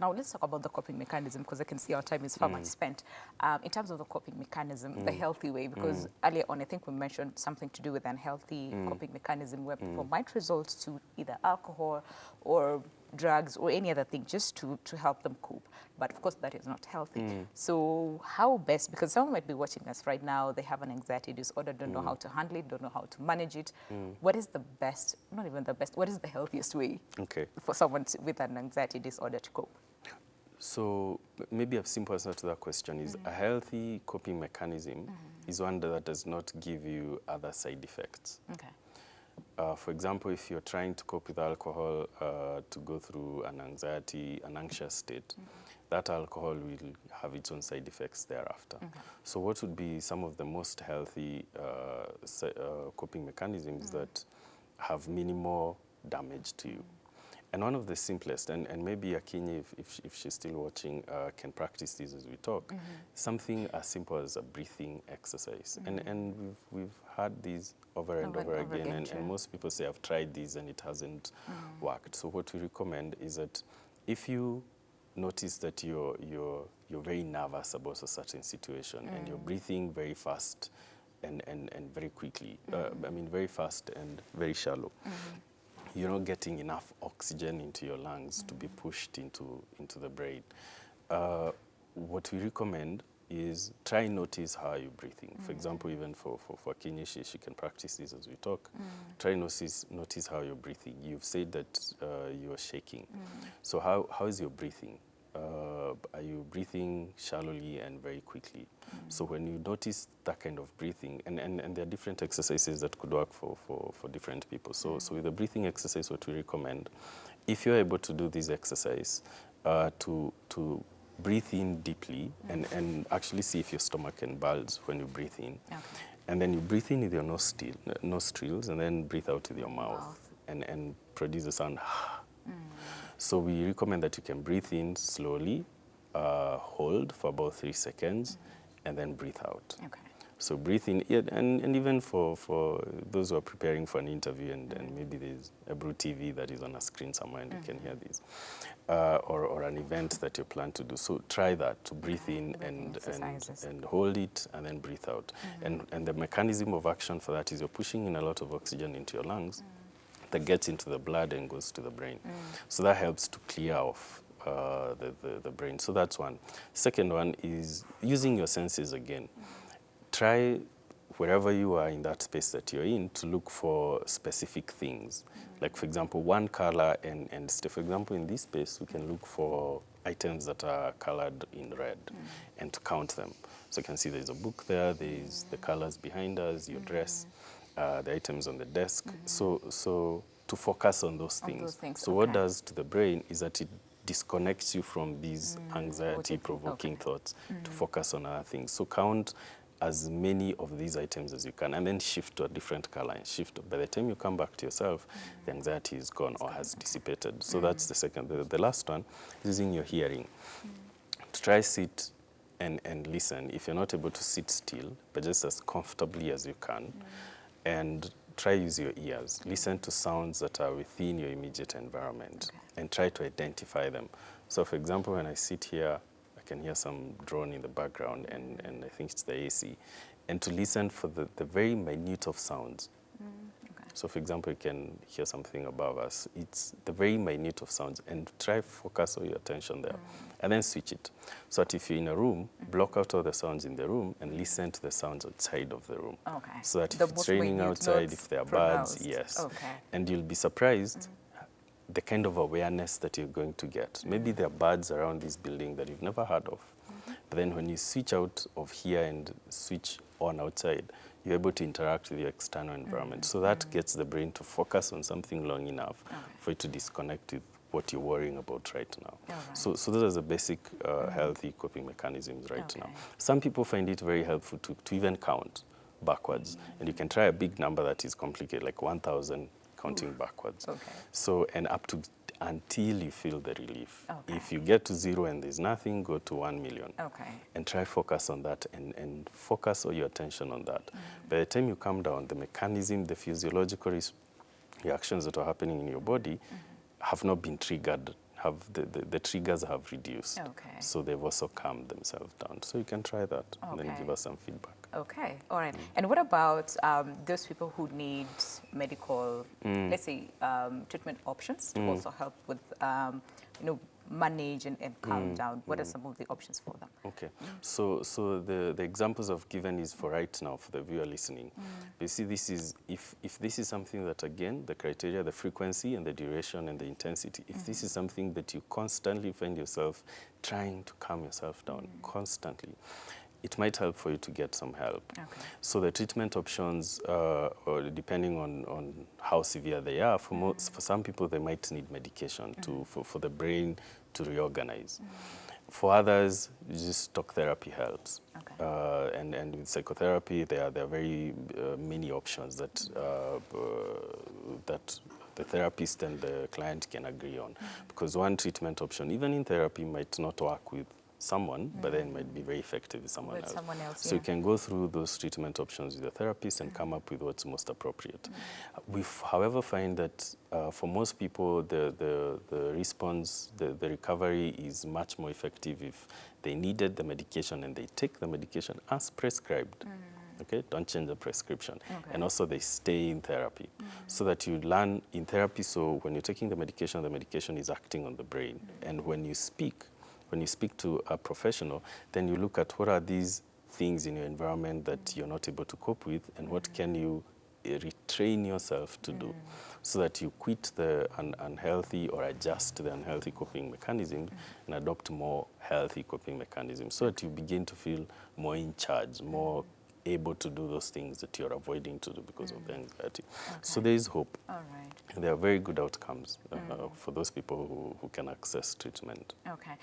Now let's talk about the coping mechanism, because I can see our time is far much spent. In terms of the coping mechanism, the healthy way, because earlier on I think we mentioned something to do with unhealthy coping mechanism where people might resort to either alcohol or drugs or any other thing just to help them cope. But of course that is not healthy. So how best, because someone might be watching us right now, they have an anxiety disorder, don't know how to handle it, don't know how to manage it. What is the best, not even the best, what is the healthiest way for someone with an anxiety disorder to cope? So maybe a simple answer to that question is a healthy coping mechanism is one that does not give you other side effects. Okay. For example, if you're trying to cope with alcohol to go through an anxious state, that alcohol will have its own side effects thereafter. So what would be some of the most healthy coping mechanisms that have minimal damage to you? And one of the simplest, and maybe Akinyi, if she's still watching, can practice this as we talk, something as simple as a breathing exercise. And we've had these over and over again, and most people say, I've tried these and it hasn't worked. So what we recommend is that if you notice that you're very nervous about a certain situation and you're breathing very fast and very quickly, I mean very fast and very shallow, you're not getting enough oxygen into your lungs to be pushed into the brain. What we recommend is try and notice how you're breathing. For example, even for Akinyi, she can practice this as we talk. Try and notice how you're breathing. You've said that you're shaking. So how is your breathing? Are you breathing shallowly and very quickly? So when you notice that kind of breathing, and there are different exercises that could work for different people. So with the breathing exercise, what we recommend, if you're able to do this exercise, to breathe in deeply and actually see if your stomach can bulge when you breathe in. Okay. And then you breathe in with your nostrils and then breathe out with your mouth. And produce a sound. So we recommend that you can breathe in slowly, hold for about 3 seconds, and then breathe out. Okay. So breathe in, and even for those who are preparing for an interview and maybe there's a Brew TV that is on a screen somewhere and you can hear this, or an event that you plan to do. So try that, to breathe in and hold it and then breathe out. And the mechanism of action for that is you're pushing in a lot of oxygen into your lungs that gets into the blood and goes to the brain. So that helps to clear off the brain. So that's one. Second one is using your senses again. Try, wherever you are in that space that you're in, to look for specific things. Like, for example, one color and for example, in this space, we can look for items that are colored in red and to count them. So you can see there's a book there, there's the colors behind us, your dress, the items on the desk. So to focus on those things. So what does to the brain is that it disconnects you from these anxiety-provoking thoughts to focus on other things. So count as many of these items as you can, and then shift to a different color and shift. By the time you come back to yourself, the anxiety is gone or has dissipated. So that's the second. The last one is using your hearing. To try sit and listen. If you're not able to sit still, but just as comfortably as you can, and try use your ears. Listen to sounds that are within your immediate environment and try to identify them. So for example, when I sit here, I can hear some drone in the background and I think it's the AC. And to listen for the very minute of sounds. So for example, you can hear something above us. It's the very minute of sounds and try focus all your attention there. And then switch it. So that if you're in a room, block out all the sounds in the room and listen to the sounds outside of the room. Okay. So that if it's raining outside, if there are birds, and you'll be surprised the kind of awareness that you're going to get. Maybe there are birds around this building that you've never heard of. But then when you switch out of here and switch on outside, you're able to interact with your external environment. So that gets the brain to focus on something long enough for it to disconnect with what you're worrying about right now. So those are the basic healthy coping mechanisms right now. Some people find it very helpful to even count backwards. And you can try a big number that is complicated, like 1,000 counting backwards. So, and up to until you feel the relief. If you get to 0 and there's nothing, go to 1 million. And try focus on that and focus all your attention on that. By the time you come down, the mechanism, the physiological reactions that are happening in your body have not been triggered have the triggers have reduced. Okay. So they've also calmed themselves down. So you can try that and then Okay. give us some feedback. Okay, all right. And what about those people who need medical, let's say, treatment options to also help with, manage and calm down? What are some of the options for them? Okay, so the examples I've given is for right now, for the viewer listening. You see, this is, if this is something that, again, the criteria, the frequency and the duration and the intensity, if this is something that you constantly find yourself trying to calm yourself down, constantly, it might help for you to get some help. Okay. So the treatment options, or depending on how severe they are, for some people they might need medication for the brain to reorganize. For others, just talk therapy helps. Okay. And with psychotherapy, there are very many options that that the therapist and the client can agree on. Because one treatment option, even in therapy, might not work with someone, but then might be very effective with someone else. So you can go through those treatment options with the therapist and come up with what's most appropriate. We, however, find that for most people, the response, the recovery is much more effective if they needed the medication and they take the medication as prescribed. Okay, don't change the prescription. Okay. And also they stay in therapy so that you learn in therapy. So when you're taking the medication is acting on the brain. And when you speak to a professional, then you look at what are these things in your environment that you're not able to cope with, and what can you retrain yourself to do so that you quit the unhealthy or adjust to the unhealthy coping mechanism and adopt more healthy coping mechanisms so that you begin to feel more in charge, more able to do those things that you're avoiding to do because of the anxiety. Okay. So there is hope. All right. And there are very good outcomes for those people who can access treatment. Okay.